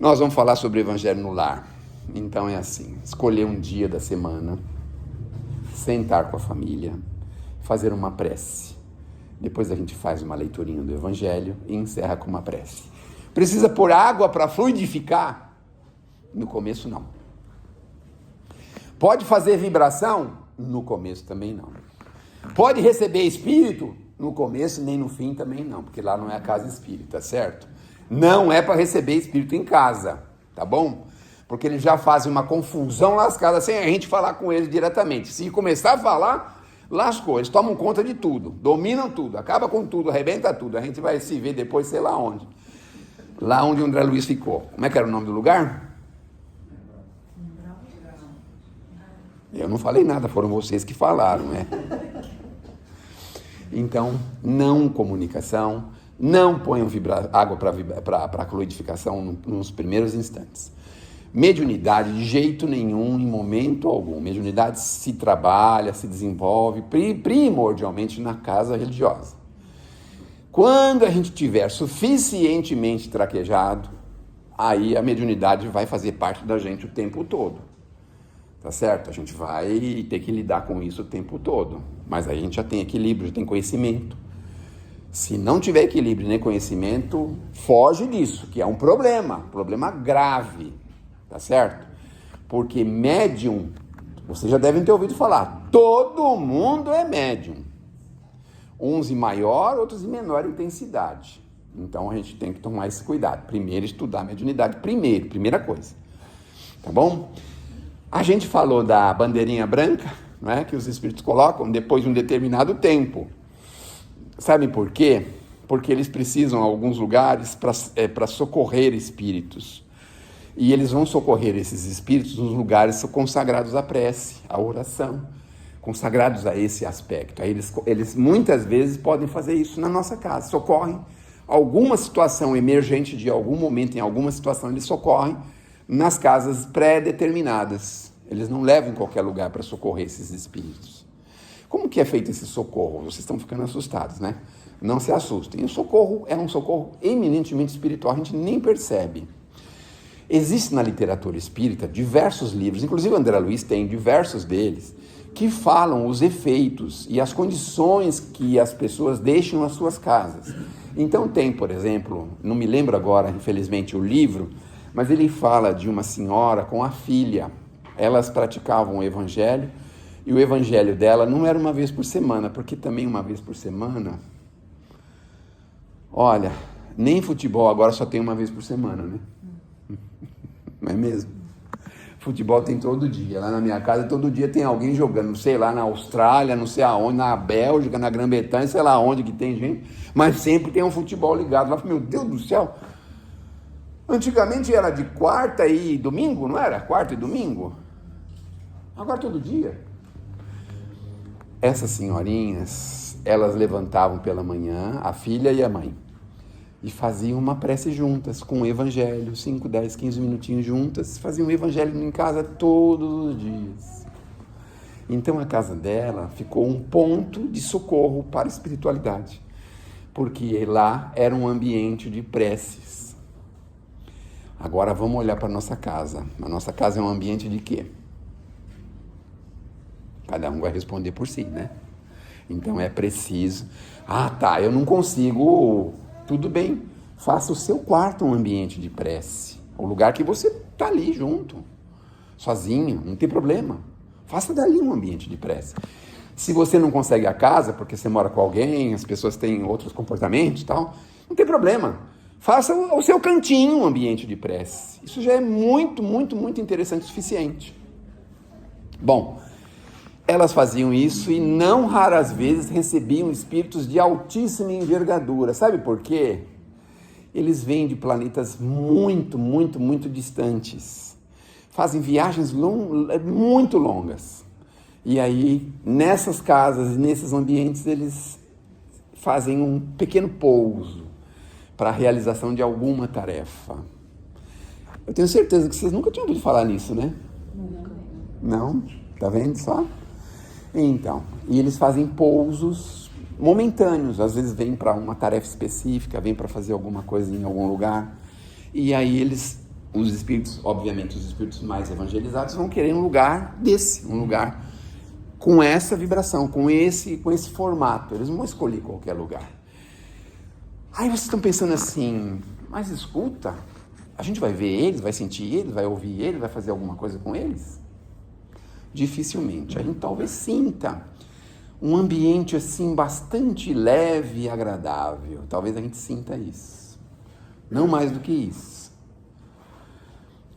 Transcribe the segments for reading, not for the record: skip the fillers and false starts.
Nós vamos falar sobre o Evangelho no lar. Então é assim, escolher um dia da semana, sentar com a família, fazer uma prece. Depois a gente faz uma leiturinha do Evangelho e encerra com uma prece. Precisa pôr água para fluidificar? No começo não. Pode fazer vibração? No começo também não. Pode receber espírito? No começo nem no fim também não, porque lá não é a casa espírita, certo? Não é para receber espírito em casa, tá bom? Porque eles já fazem uma confusão lascada sem a gente falar com eles diretamente. Se começar a falar, lascou. Eles tomam conta de tudo, dominam tudo, acaba com tudo, arrebenta tudo. A gente vai se ver depois, sei lá onde. Lá onde o André Luiz ficou. Como é que era o nome do lugar? Eu não falei nada, foram vocês que falaram, né? Então, não comunicação, não ponham água para fluidificação nos primeiros instantes. Mediunidade de jeito nenhum, em momento algum. Mediunidade se trabalha, se desenvolve primordialmente na casa religiosa. Quando a gente tiver suficientemente traquejado, aí a mediunidade vai fazer parte da gente o tempo todo. Tá certo? A gente vai ter que lidar com isso o tempo todo. Mas aí a gente já tem equilíbrio, já tem conhecimento. Se não tiver equilíbrio nem conhecimento, foge disso, que é um problema grave. Tá certo? Porque médium, vocês já devem ter ouvido falar, todo mundo é médium. Uns em maior, outros em menor intensidade. Então a gente tem que tomar esse cuidado. Primeiro estudar a mediunidade, primeira coisa. Tá bom? A gente falou da bandeirinha branca, né, que os espíritos colocam depois de um determinado tempo. Sabem por quê? Porque eles precisam, em alguns lugares, para socorrer espíritos. E eles vão socorrer esses espíritos nos lugares consagrados à prece, à oração, consagrados a esse aspecto. Aí eles muitas vezes podem fazer isso na nossa casa, socorrem alguma situação emergente de algum momento, em alguma situação, eles socorrem nas casas pré-determinadas. Eles não levam em qualquer lugar para socorrer esses espíritos. Como que é feito esse socorro? Vocês estão ficando assustados, né? Não se assustem. O socorro é um socorro eminentemente espiritual, a gente nem percebe. Existe na literatura espírita diversos livros, inclusive o André Luiz tem diversos deles, que falam os efeitos e as condições que as pessoas deixam nas suas casas. Então tem, por exemplo, não me lembro agora, infelizmente, o livro, mas ele fala de uma senhora com a filha. Elas praticavam o evangelho, e o evangelho dela não era uma vez por semana, porque também uma vez por semana, olha, nem futebol agora só tem uma vez por semana, né? Não é mesmo? Futebol tem todo dia. Lá na minha casa, todo dia tem alguém jogando. Sei lá, na Austrália, não sei aonde, na Bélgica, na Grã-Bretanha, sei lá onde que tem gente. Mas sempre tem um futebol ligado. Lá, meu Deus do céu. Antigamente era de quarta e domingo, não era? Quarta e domingo? Agora todo dia. Essas senhorinhas, elas levantavam pela manhã, a filha e a mãe. E faziam uma prece juntas, com o evangelho, 5, 10, 15 minutinhos juntas, faziam o evangelho em casa todos os dias. Então a casa dela ficou um ponto de socorro para a espiritualidade, porque lá era um ambiente de preces. Agora vamos olhar para a nossa casa. A nossa casa é um ambiente de quê? Cada um vai responder por si, né? Então é preciso... eu não consigo... Tudo bem, faça o seu quarto um ambiente de prece, o lugar que você está ali junto, sozinho, não tem problema. Faça dali um ambiente de prece. Se você não consegue a casa, porque você mora com alguém, as pessoas têm outros comportamentos e tal, não tem problema. Faça o seu cantinho um ambiente de prece. Isso já é muito, muito, muito interessante o suficiente. Bom, elas faziam isso e não raras vezes recebiam espíritos de altíssima envergadura. Sabe por quê? Eles vêm de planetas muito, muito, muito distantes. Fazem viagens muito longas. E aí, nessas casas, nesses ambientes, eles fazem um pequeno pouso para a realização de alguma tarefa. Eu tenho certeza que vocês nunca tinham ouvido falar nisso, né? Não? Tá vendo só? Então, e eles fazem pousos momentâneos, às vezes vêm para uma tarefa específica, vêm para fazer alguma coisa em algum lugar, e aí eles os espíritos, obviamente os espíritos mais evangelizados vão querer um lugar desse, um lugar com essa vibração, com esse formato. Eles não vão escolher qualquer lugar. Aí vocês estão pensando assim, mas escuta, a gente vai ver eles, vai sentir eles, vai ouvir eles, vai fazer alguma coisa com eles? Dificilmente. A gente talvez sinta um ambiente assim bastante leve e agradável. Talvez a gente sinta isso. Não mais do que isso.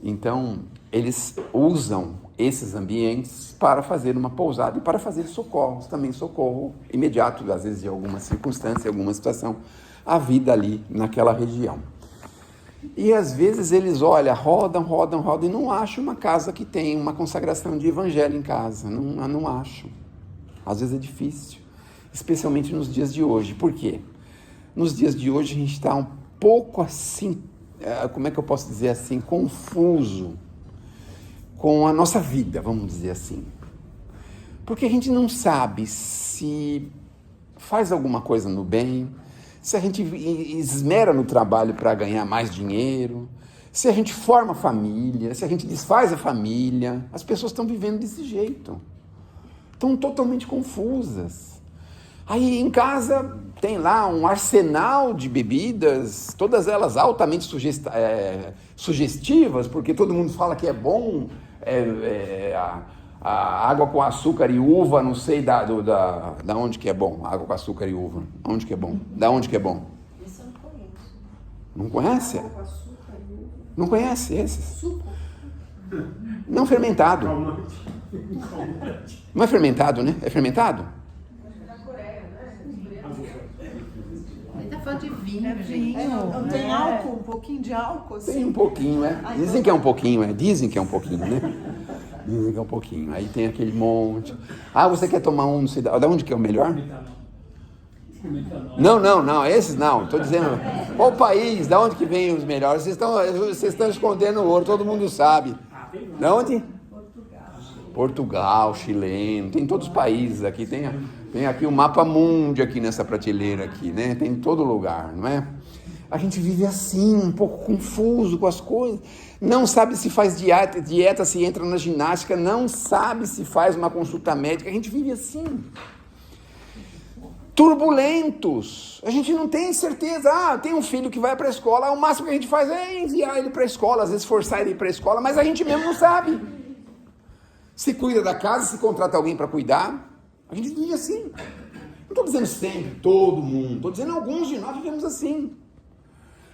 Então, eles usam esses ambientes para fazer uma pousada e para fazer socorros, também socorro imediato, às vezes de alguma circunstância, alguma situação, a vida ali naquela região. E às vezes eles, rodam e não acham uma casa que tem uma consagração de evangelho em casa, não acham. Às vezes é difícil, especialmente nos dias de hoje. Por quê? Nos dias de hoje a gente está um pouco assim, como é que eu posso dizer assim, confuso com a nossa vida, vamos dizer assim. Porque a gente não sabe se faz alguma coisa no bem, se a gente esmera no trabalho para ganhar mais dinheiro, se a gente forma família, se a gente desfaz a família. As pessoas estão vivendo desse jeito. Estão totalmente confusas. Aí em casa tem lá um arsenal de bebidas, todas elas altamente sugestivas, porque todo mundo fala que é bom, a água com açúcar e uva, não sei da onde que é bom, água com açúcar e uva, onde que é bom? Da onde que é bom? Isso eu não conheço. Não conhece? Água com açúcar e uva. Não conhece esses? Suco? Não fermentado. Não é fermentado, né? É fermentado? Na Coreia, né? Ele tá falando de vinho, É gente. vinho. Tem álcool, um pouquinho de álcool, assim. Tem um pouquinho, Dizem que é um pouquinho, Dizem que é um pouquinho, né? Dizem que é um pouquinho. Aí tem aquele monte. Ah, você quer tomar um, não sei da onde que é o melhor? Não, esses não. Estou dizendo, qual país, da onde que vem os melhores? Vocês estão escondendo o ouro, todo mundo sabe. Da onde? Portugal, chileno, tem todos os países aqui, tem aqui o mapa mundi aqui nessa prateleira aqui, né? Tem em todo lugar, não é? A gente vive assim, um pouco confuso com as coisas, não sabe se faz dieta, se entra na ginástica, não sabe se faz uma consulta médica, a gente vive assim. Turbulentos, a gente não tem certeza, tem um filho que vai para a escola, o máximo que a gente faz é enviar ele para a escola, às vezes forçar ele para a escola, mas a gente mesmo não sabe. Se cuida da casa, se contrata alguém para cuidar, a gente vive assim. Não estou dizendo sempre, todo mundo, estou dizendo alguns de nós vivemos assim.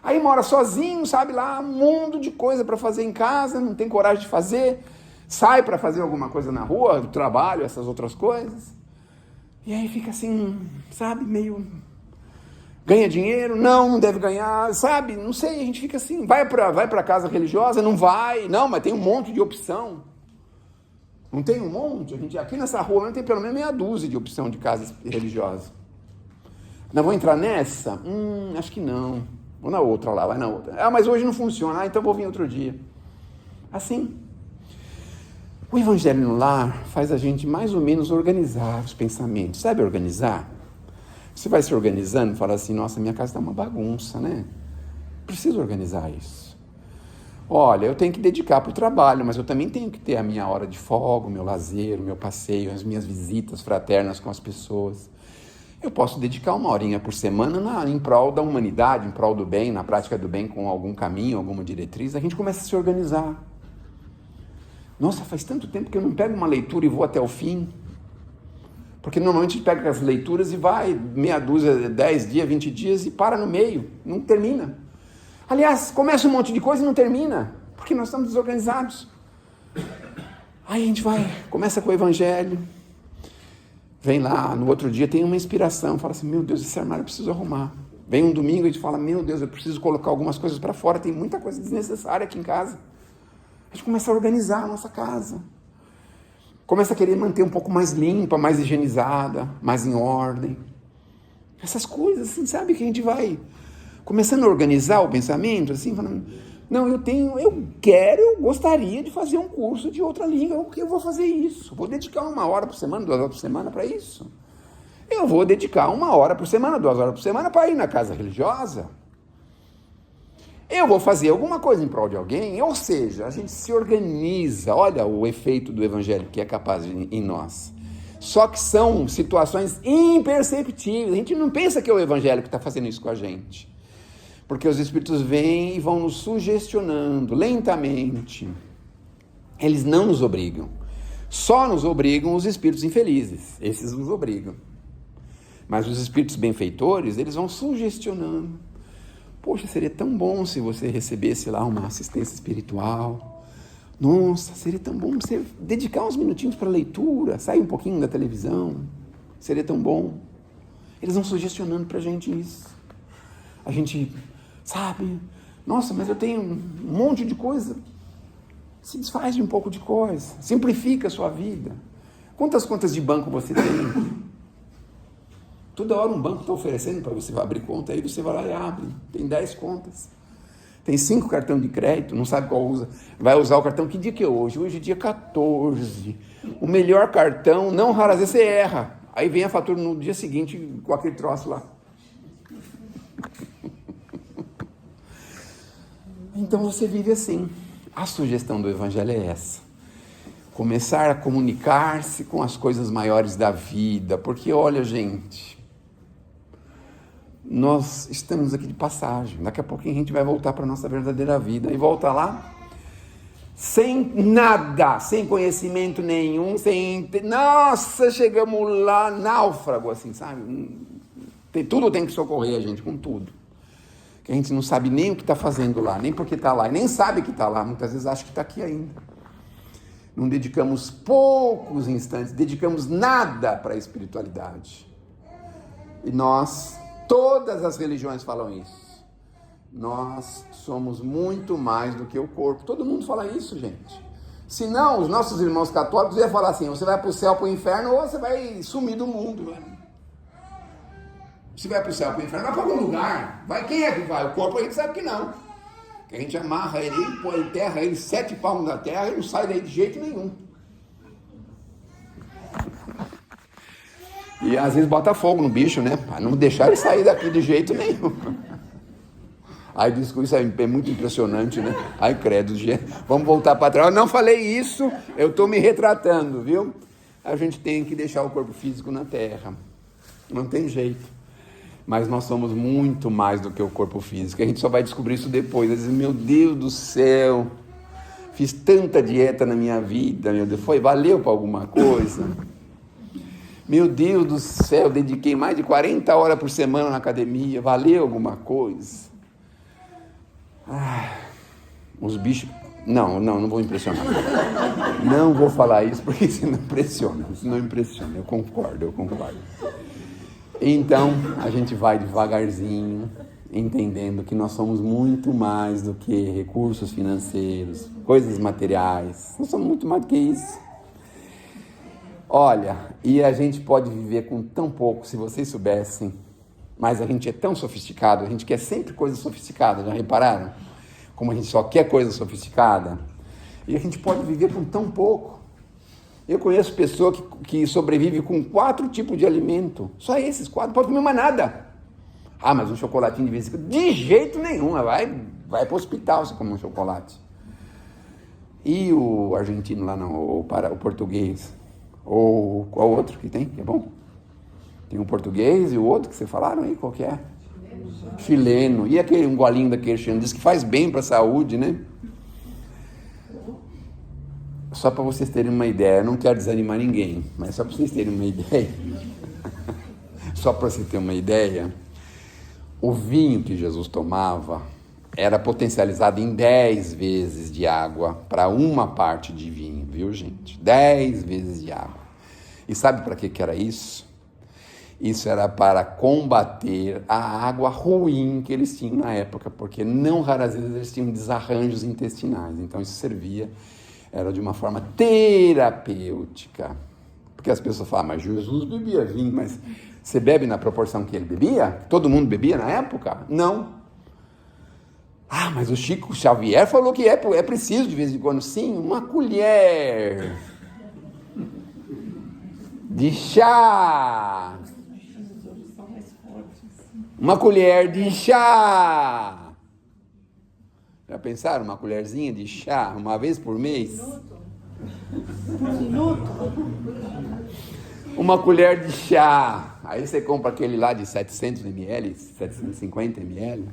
Aí mora sozinho, sabe lá, um mundo de coisa para fazer em casa, não tem coragem de fazer, sai para fazer alguma coisa na rua, do trabalho, essas outras coisas. E aí fica assim, sabe, meio... Ganha dinheiro? Não deve ganhar, sabe? Não sei, a gente fica assim, vai para casa religiosa? Não vai, não, mas tem um monte de opção. Não tem um monte? Aqui nessa rua tem pelo menos meia dúzia de opção de casas religiosas. Não vou entrar nessa? Acho que não. Vou na outra lá, vai na outra. Ah, mas hoje não funciona, então vou vir outro dia. Assim. O Evangelho no Lar faz a gente mais ou menos organizar os pensamentos. Sabe organizar? Você vai se organizando e fala assim, nossa, minha casa está uma bagunça, né? Preciso organizar isso. Olha, eu tenho que dedicar para o trabalho, mas eu também tenho que ter a minha hora de folga, o meu lazer, o meu passeio, as minhas visitas fraternas com as pessoas. Eu posso dedicar uma horinha por semana em prol da humanidade, em prol do bem, na prática do bem, com algum caminho, alguma diretriz. A gente começa a se organizar. Nossa, faz tanto tempo que eu não pego uma leitura e vou até o fim. Porque normalmente a gente pega as leituras e vai meia dúzia, 10 dias, 20 dias e para no meio, não termina. Aliás, começa um monte de coisa e não termina, porque nós estamos desorganizados. Aí a gente começa com o Evangelho, vem lá, no outro dia tem uma inspiração, fala assim, meu Deus, esse armário eu preciso arrumar. Vem um domingo e a gente fala, meu Deus, eu preciso colocar algumas coisas para fora, tem muita coisa desnecessária aqui em casa. A gente começa a organizar a nossa casa. Começa a querer manter um pouco mais limpa, mais higienizada, mais em ordem. Essas coisas, assim, sabe, que a gente vai começando a organizar o pensamento, assim, falando, não, eu gostaria de fazer um curso de outra língua, eu vou fazer isso, vou dedicar 1 hora por semana, 2 horas por semana para isso. Eu vou dedicar 1 hora por semana, 2 horas por semana para ir na casa religiosa. eu vou fazer alguma coisa em prol de alguém, ou seja, a gente se organiza. Olha o efeito do evangelho que é capaz em nós. Só que são situações imperceptíveis. A gente não pensa que é o evangelho que está fazendo isso com a gente. Porque os espíritos vêm e vão nos sugestionando lentamente. Eles não nos obrigam. Só nos obrigam os espíritos infelizes. Esses nos obrigam. Mas os espíritos benfeitores, eles vão sugestionando. Poxa, seria tão bom se você recebesse lá uma assistência espiritual. Nossa, seria tão bom você dedicar uns minutinhos para a leitura, sair um pouquinho da televisão. Seria tão bom. Eles vão sugestionando para a gente isso. A gente, sabe, nossa, mas eu tenho um monte de coisa. Se desfaz de um pouco de coisa. Simplifica a sua vida. Quantas contas de banco você tem? Toda hora um banco está oferecendo para você abrir conta, aí você vai lá e abre. Tem 10 contas. Tem 5 cartões de crédito, não sabe qual usa. Vai usar o cartão, que dia que é hoje? Hoje é dia 14. O melhor cartão, não raras vezes você erra. Aí vem a fatura no dia seguinte com aquele troço lá. Então você vive assim. A sugestão do evangelho é essa. Começar a comunicar-se com as coisas maiores da vida. Porque olha, gente, nós estamos aqui de passagem. Daqui a pouquinho a gente vai voltar para a nossa verdadeira vida. E volta lá sem nada, sem conhecimento nenhum, nossa, chegamos lá náufrago, assim, sabe? Tudo tem que socorrer a gente, com tudo. Que a gente não sabe nem o que está fazendo lá, nem porque está lá, e nem sabe que está lá, muitas vezes acha que está aqui ainda. Não dedicamos poucos instantes, dedicamos nada para a espiritualidade. E nós, todas as religiões falam isso. Nós somos muito mais do que o corpo. Todo mundo fala isso, gente. Senão, os nossos irmãos católicos iam falar assim, você vai para o céu, para o inferno, ou você vai sumir do mundo, velho. Você vai para o céu, para o inferno, vai para algum lugar. Vai, quem é que vai? O corpo a gente sabe que não. Que a gente amarra ele, põe em terra ele 7 palmos da terra e não sai daí de jeito nenhum. E às vezes bota fogo no bicho, né? Para não deixar ele sair daqui de jeito nenhum. Aí diz que isso é muito impressionante, né? Ai, credo, gente. Vamos voltar para trás. Eu não falei isso, eu estou me retratando, viu? A gente tem que deixar o corpo físico na terra. Não tem jeito. Mas nós somos muito mais do que o corpo físico. A gente só vai descobrir isso depois. Vai dizer, meu Deus do céu, fiz tanta dieta na minha vida, meu Deus, valeu para alguma coisa? Meu Deus do céu, dediquei mais de 40 horas por semana na academia, valeu alguma coisa? Os bichos... Não vou impressionar. Não vou falar isso porque isso não impressiona. Isso não impressiona, eu concordo. Então, a gente vai devagarzinho, entendendo que nós somos muito mais do que recursos financeiros, coisas materiais. Nós somos muito mais do que isso. Olha, e a gente pode viver com tão pouco, se vocês soubessem, mas a gente é tão sofisticado, a gente quer sempre coisa sofisticada, já repararam? Como a gente só quer coisa sofisticada, e a gente pode viver com tão pouco. Eu conheço pessoa que sobrevive com 4 tipos de alimento. Só esses 4, pode comer mais nada. Mas um chocolatinho de vez em quando. De jeito nenhum, vai para o hospital se comer um chocolate. E o argentino lá não, ou o português, ou qual outro que tem, que é bom? Tem um português e o outro que vocês falaram aí, qual que é? Chileno. E aquele um golinho daquele chileno, diz que faz bem para a saúde, né? Só para vocês terem uma ideia, eu não quero desanimar ninguém, mas só para vocês terem uma ideia, só para você ter uma ideia, o vinho que Jesus tomava era potencializado em 10 vezes de água para uma parte de vinho, viu, gente? 10 vezes de água. E sabe para que era isso? Isso era para combater a água ruim que eles tinham na época, porque não raras vezes eles tinham desarranjos intestinais, então isso servia... Era de uma forma terapêutica. Porque as pessoas falam, mas Jesus bebia vinho, mas você bebe na proporção que ele bebia? Todo mundo bebia na época? Não. Mas o Chico Xavier falou que é preciso de vez em quando, sim, uma colher de chá. Uma colher de chá. Já pensaram? Uma colherzinha de chá, uma vez por mês? Por minuto? Uma colher de chá. Aí você compra aquele lá de 700 ml, 750 ml.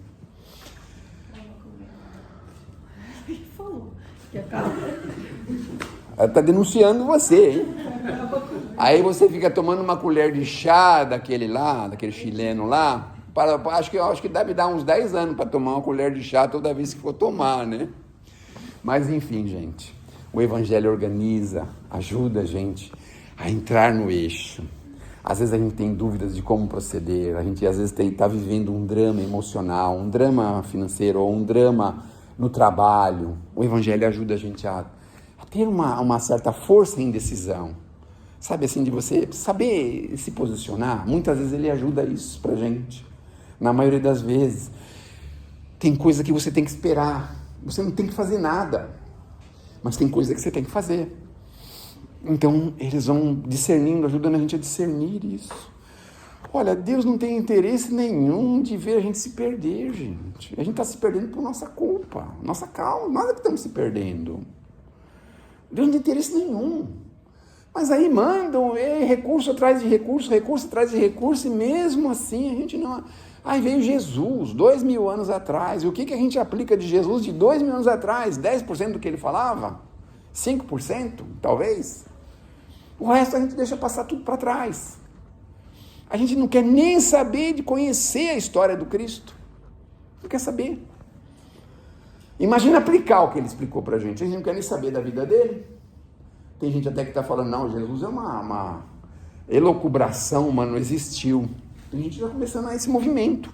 Ele falou. Ela está denunciando você, hein? Aí você fica tomando uma colher de chá daquele chileno lá. Acho que deve dar uns 10 anos para tomar uma colher de chá toda vez que for tomar, né? Mas enfim, gente. O Evangelho organiza, ajuda a gente a entrar no eixo. Às vezes a gente tem dúvidas de como proceder. A gente às vezes está vivendo um drama emocional, um drama financeiro ou um drama no trabalho. O Evangelho ajuda a gente a ter uma certa força em decisão. Sabe assim, de você saber se posicionar. Muitas vezes ele ajuda isso pra gente. Na maioria das vezes. Tem coisa que você tem que esperar. Você não tem que fazer nada. Mas tem coisa que você tem que fazer. Então, eles vão discernindo, ajudando a gente a discernir isso. Olha, Deus não tem interesse nenhum de ver a gente se perder, gente. A gente está se perdendo por nossa culpa, nossa causa. Nós é que estamos se perdendo. Deus não tem interesse nenhum. Mas aí mandam recurso atrás de recurso, recurso atrás de recurso, e mesmo assim a gente não... Aí veio Jesus, 2000 anos atrás, e o que a gente aplica de Jesus de 2000 anos atrás? 10% do que ele falava? 5%, talvez? O resto a gente deixa passar tudo para trás. A gente não quer nem saber de conhecer a história do Cristo. Não quer saber. Imagina aplicar o que ele explicou para a gente não quer nem saber da vida dele. Tem gente até que está falando, não, Jesus é uma elucubração, mas não existiu. Tem gente que está começando a esse movimento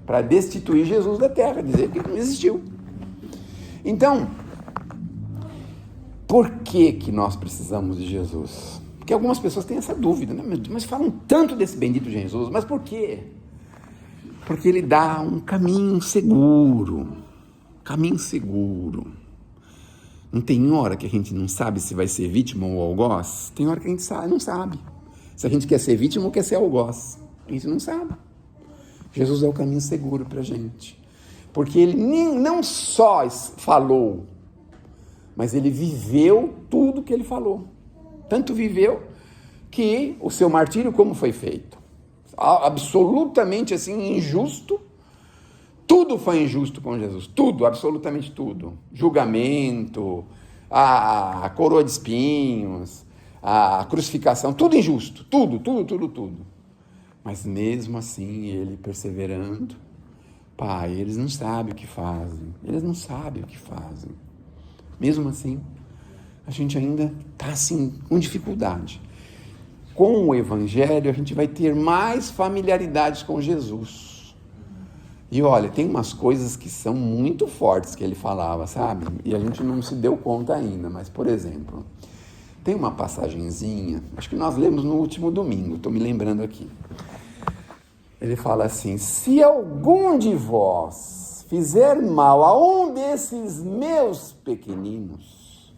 para destituir Jesus da terra, dizer que não existiu. Então, por que nós precisamos de Jesus? Porque algumas pessoas têm essa dúvida, né? Mas falam tanto desse bendito Jesus, mas por quê? Porque ele dá um caminho seguro. Caminho seguro. Não tem hora que a gente não sabe se vai ser vítima ou algoz? Tem hora que a gente não sabe. Se a gente quer ser vítima ou quer ser algoz. A gente não sabe. Jesus é o caminho seguro para a gente. Porque ele não só falou, mas ele viveu tudo que ele falou. Tanto viveu que o seu martírio como foi feito? Absolutamente assim, injusto. Tudo foi injusto com Jesus, tudo, absolutamente tudo. Julgamento, a coroa de espinhos, a crucificação, tudo injusto, tudo. Mas mesmo assim, ele perseverando, Pai, eles não sabem o que fazem, Mesmo assim, a gente ainda está assim, com dificuldade. Com o Evangelho, a gente vai ter mais familiaridade com Jesus. E olha, tem umas coisas que são muito fortes que ele falava, sabe? E a gente não se deu conta ainda, mas, por exemplo, tem uma passagenzinha, acho que nós lemos no último domingo, estou me lembrando aqui. Ele fala assim, se algum de vós fizer mal a um desses meus pequeninos,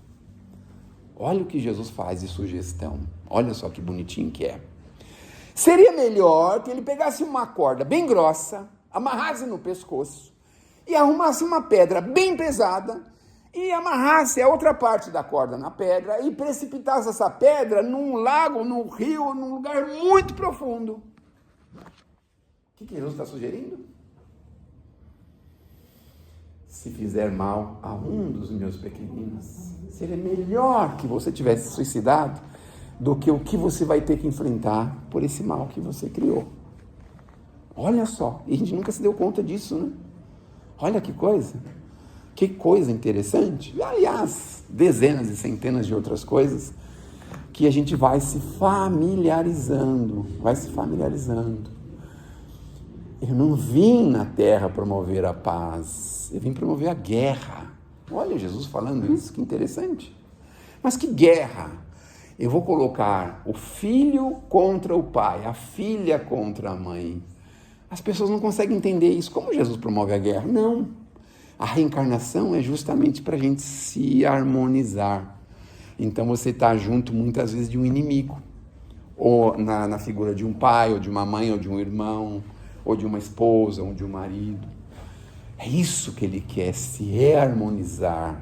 olha o que Jesus faz de sugestão, olha só que bonitinho que é. Seria melhor que ele pegasse uma corda bem grossa, amarrasse no pescoço e arrumasse uma pedra bem pesada e amarrasse a outra parte da corda na pedra e precipitasse essa pedra num lago, num rio, num lugar muito profundo. O que Jesus está sugerindo? Se fizer mal a um dos meus pequeninos, seria melhor que você tivesse suicidado do que o que você vai ter que enfrentar por esse mal que você criou. Olha só, e a gente nunca se deu conta disso, né? Olha que coisa interessante. E, aliás, dezenas e centenas de outras coisas que a gente vai se familiarizando. Eu não vim na terra promover a paz, eu vim promover a guerra. Olha Jesus falando isso, que interessante. Mas que guerra? Eu vou colocar o filho contra o pai, a filha contra a mãe. As pessoas não conseguem entender isso. Como Jesus promove a guerra? Não. A reencarnação é justamente para a gente se harmonizar. Então você está junto muitas vezes de um inimigo. Ou na figura de um pai, ou de uma mãe, ou de um irmão, ou de uma esposa, ou de um marido. É isso que ele quer, se reharmonizar.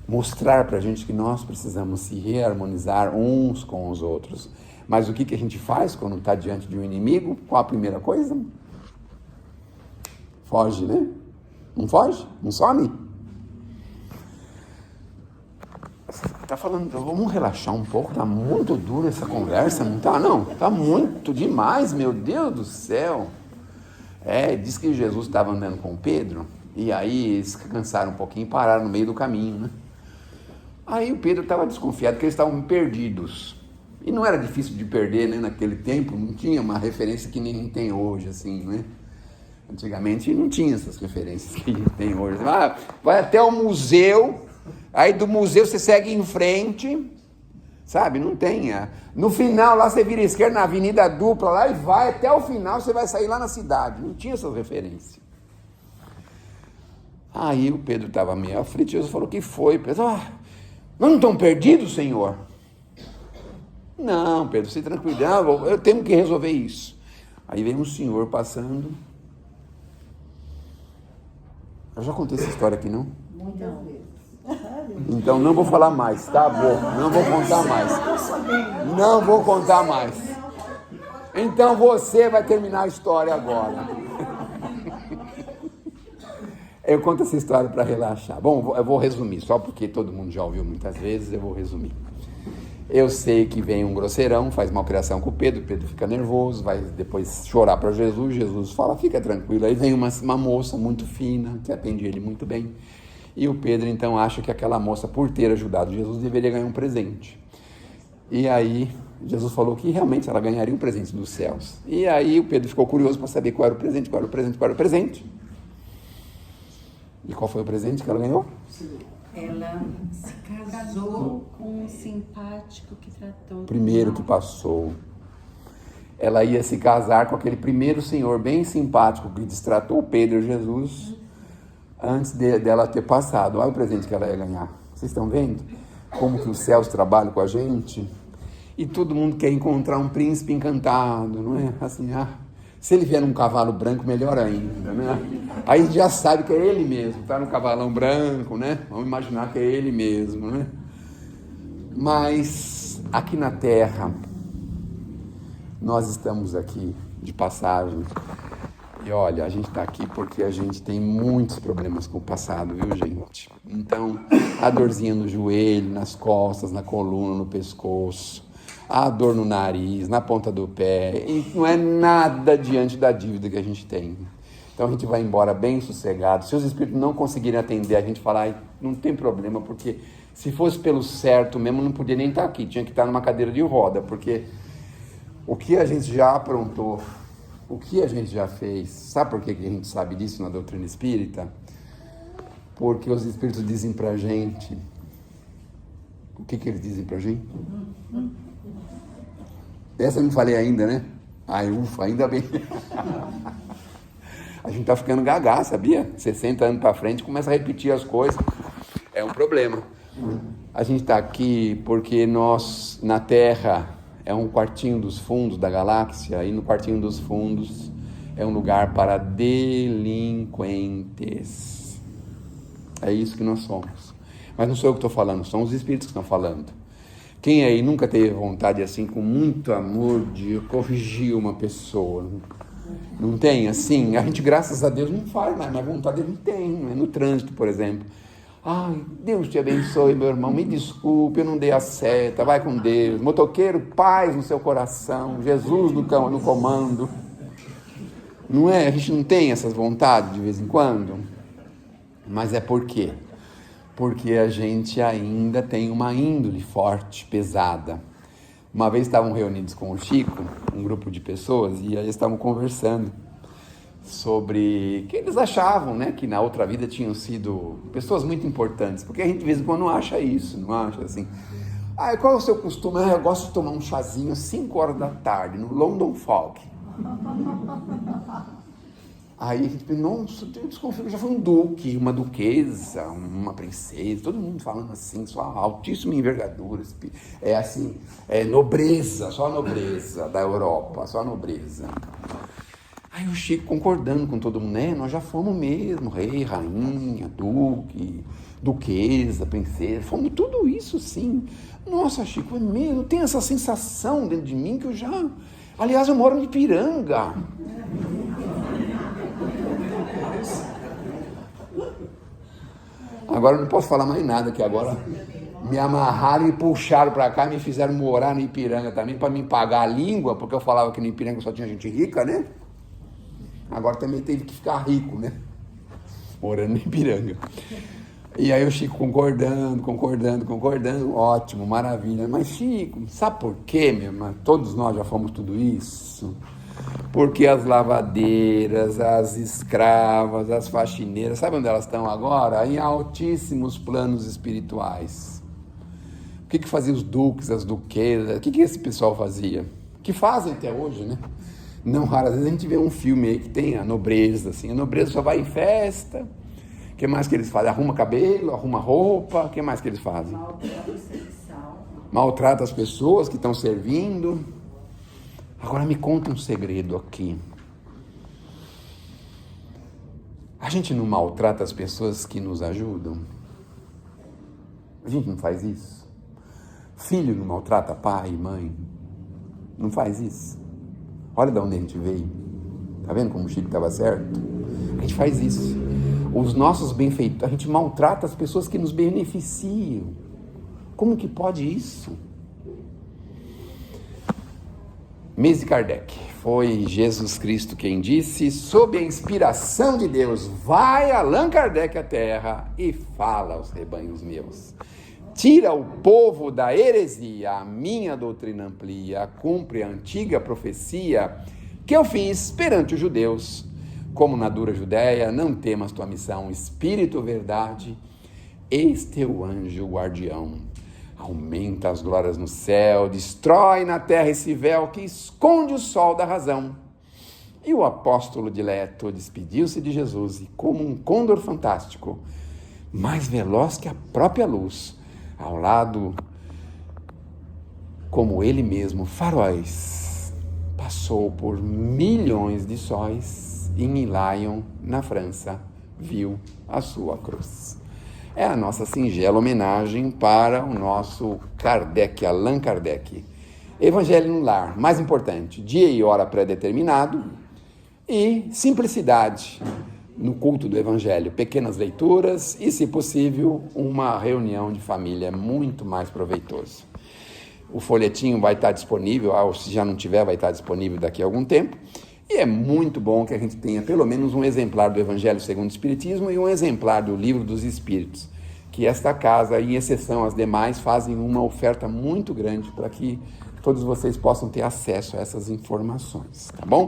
Mostrar para a gente que nós precisamos se reharmonizar uns com os outros. Mas o que a gente faz quando está diante de um inimigo? Qual a primeira coisa? Foge, né? Não foge? Não some? Tá falando, vamos relaxar um pouco, tá muito dura essa conversa, não tá? Não, tá muito demais, meu Deus do céu. Diz que Jesus estava andando com Pedro, e aí eles cansaram um pouquinho e pararam no meio do caminho, né? Aí o Pedro estava desconfiado que eles estavam perdidos. E não era difícil de perder, né? Naquele tempo, não tinha uma referência que nem tem hoje, assim, né? Antigamente não tinha essas referências que a gente tem hoje. Vai até o museu, aí do museu você segue em frente, sabe? Não tem. No final lá você vira à esquerda na Avenida Dupla lá e vai até o final, você vai sair lá na cidade. Não tinha essas referências. Aí o Pedro estava meio aflito, Jesus falou: o que foi? Pedro, nós não estamos perdidos, Senhor? Não, Pedro, se tranquiliza, eu tenho que resolver isso. Aí vem um senhor passando. Eu já contei essa história aqui, não? Muitas vezes. Então não vou falar mais, tá bom? Não vou contar mais. Não vou contar mais. Então você vai terminar a história agora. Eu conto essa história para relaxar. Bom, eu vou resumir, só porque todo mundo já ouviu muitas vezes, eu vou resumir. Eu sei que vem um grosseirão, faz malcriação com o Pedro fica nervoso, vai depois chorar para Jesus, Jesus fala, fica tranquilo. Aí vem uma moça muito fina, que atende ele muito bem, e o Pedro então acha que aquela moça, por ter ajudado Jesus, deveria ganhar um presente. E aí Jesus falou que realmente ela ganharia um presente dos céus. E aí o Pedro ficou curioso para saber qual era o presente. E qual foi o presente que ela ganhou? Ela se casou com um simpático que tratou. Primeiro que passou. Ela ia se casar com aquele primeiro senhor bem simpático que destratou Pedro e Jesus antes dela ter passado. Olha o presente que ela ia ganhar. Vocês estão vendo como que os céus trabalham com a gente? E todo mundo quer encontrar um príncipe encantado, não é? Assim, se ele vier num cavalo branco, melhor ainda, né? Aí já sabe que é ele mesmo, tá no cavalão branco, né? Vamos imaginar que é ele mesmo, né? Mas aqui na Terra, nós estamos aqui de passagem. E olha, a gente está aqui porque a gente tem muitos problemas com o passado, viu, gente? Então, a dorzinha no joelho, nas costas, na coluna, no pescoço, a dor no nariz, na ponta do pé, e não é nada diante da dívida que a gente tem. Então a gente vai embora bem sossegado. Se os espíritos não conseguirem atender, a gente fala, não tem problema, porque se fosse pelo certo mesmo, não podia nem estar aqui, tinha que estar numa cadeira de roda, porque o que a gente já aprontou, o que a gente já fez, sabe por que a gente sabe disso na doutrina espírita? Porque os espíritos dizem pra gente, o que eles dizem pra gente? Essa eu não falei ainda, né? Ai, ufa, ainda bem. A gente tá ficando gagá, sabia? 60 anos para frente, começa a repetir as coisas. É um problema. A gente tá aqui porque nós, na Terra, é um quartinho dos fundos da galáxia, e no quartinho dos fundos é um lugar para delinquentes. É isso que nós somos. Mas não sou eu que estou falando, são os espíritos que estão falando. Quem aí nunca teve vontade, assim, com muito amor, de corrigir uma pessoa? Não tem, assim? A gente, graças a Deus, não faz mais, mas vontade a gente tem, né? No trânsito, por exemplo. Ai, Deus te abençoe, meu irmão, me desculpe, eu não dei a seta, vai com Deus. Motoqueiro, paz no seu coração, Jesus no comando. Não é? A gente não tem essas vontades de vez em quando? Mas é por quê? Porque a gente ainda tem uma índole forte, pesada. Uma vez estavam reunidos com o Chico, um grupo de pessoas, e aí estavam conversando sobre que eles achavam, né, que na outra vida tinham sido pessoas muito importantes, porque a gente de vez em quando não acha isso, não acha assim. Qual é o seu costume? Eu gosto de tomar um chazinho às 5 horas da tarde, no London Fog. Aí a gente pensa, nossa, eu desconfio que já foi um duque, uma duquesa, uma princesa, todo mundo falando assim, só altíssima envergadura, nobreza, só a nobreza da Europa, só a nobreza. Aí Aí o Chico concordando com todo mundo, né? Nós já fomos mesmo, rei, rainha, duque, duquesa, princesa, fomos tudo isso sim. Nossa, Chico, é mesmo, eu tenho essa sensação dentro de mim que eu já... Aliás, eu moro em Ipiranga. Agora eu não posso falar mais nada, que agora me amarraram e puxaram para cá, me fizeram morar no Ipiranga também, para me pagar a língua, porque eu falava que no Ipiranga só tinha gente rica, né? Agora também teve que ficar rico, né? Morando no Ipiranga. E aí o Chico concordando, ótimo, maravilha. Mas Chico, sabe por quê, meu irmão? Todos nós já fomos tudo isso. Porque as lavadeiras, as escravas, as faxineiras, sabe onde elas estão agora? Em altíssimos planos espirituais. O que fazia os duques, as duquesas? O que esse pessoal fazia? Que fazem até hoje, né? Não raras vezes a gente vê um filme aí que tem a nobreza, assim. A nobreza só vai em festa. O que mais que eles fazem? Arruma cabelo, arruma roupa. O que mais que eles fazem? Maltrata as pessoas que estão servindo. Agora me conta um segredo aqui. A gente não maltrata as pessoas que nos ajudam? A gente não faz isso? Filho não maltrata pai e mãe? Não faz isso? Olha de onde a gente veio. Tá vendo como o Chico estava certo? A gente faz isso. Os nossos benfeitores, a gente maltrata as pessoas que nos beneficiam. Como que pode isso? Mês de Kardec. Foi Jesus Cristo quem disse, sob a inspiração de Deus, vai Allan Kardec à terra e fala aos rebanhos meus. Tira o povo da heresia, a minha doutrina amplia, cumpre a antiga profecia que eu fiz perante os judeus. Como na dura Judéia, não temas tua missão, Espírito verdade, eis teu anjo guardião. Aumenta as glórias no céu, destrói na terra esse véu que esconde o sol da razão. E o apóstolo dileto despediu-se de Jesus e, como um côndor fantástico, mais veloz que a própria luz, ao lado, como ele mesmo, faróis, passou por milhões de sóis e em Lyon, na França, viu a sua cruz. É a nossa singela homenagem para o nosso Kardec, Allan Kardec. Evangelho no lar, mais importante, dia e hora pré-determinado e simplicidade no culto do Evangelho, pequenas leituras e, se possível, uma reunião de família muito mais proveitoso. O folhetinho vai estar disponível, ou se já não tiver, vai estar disponível daqui a algum tempo. E é muito bom que a gente tenha pelo menos um exemplar do Evangelho segundo o Espiritismo e um exemplar do Livro dos Espíritos, que esta casa, em exceção às demais, fazem uma oferta muito grande para que todos vocês possam ter acesso a essas informações, tá bom?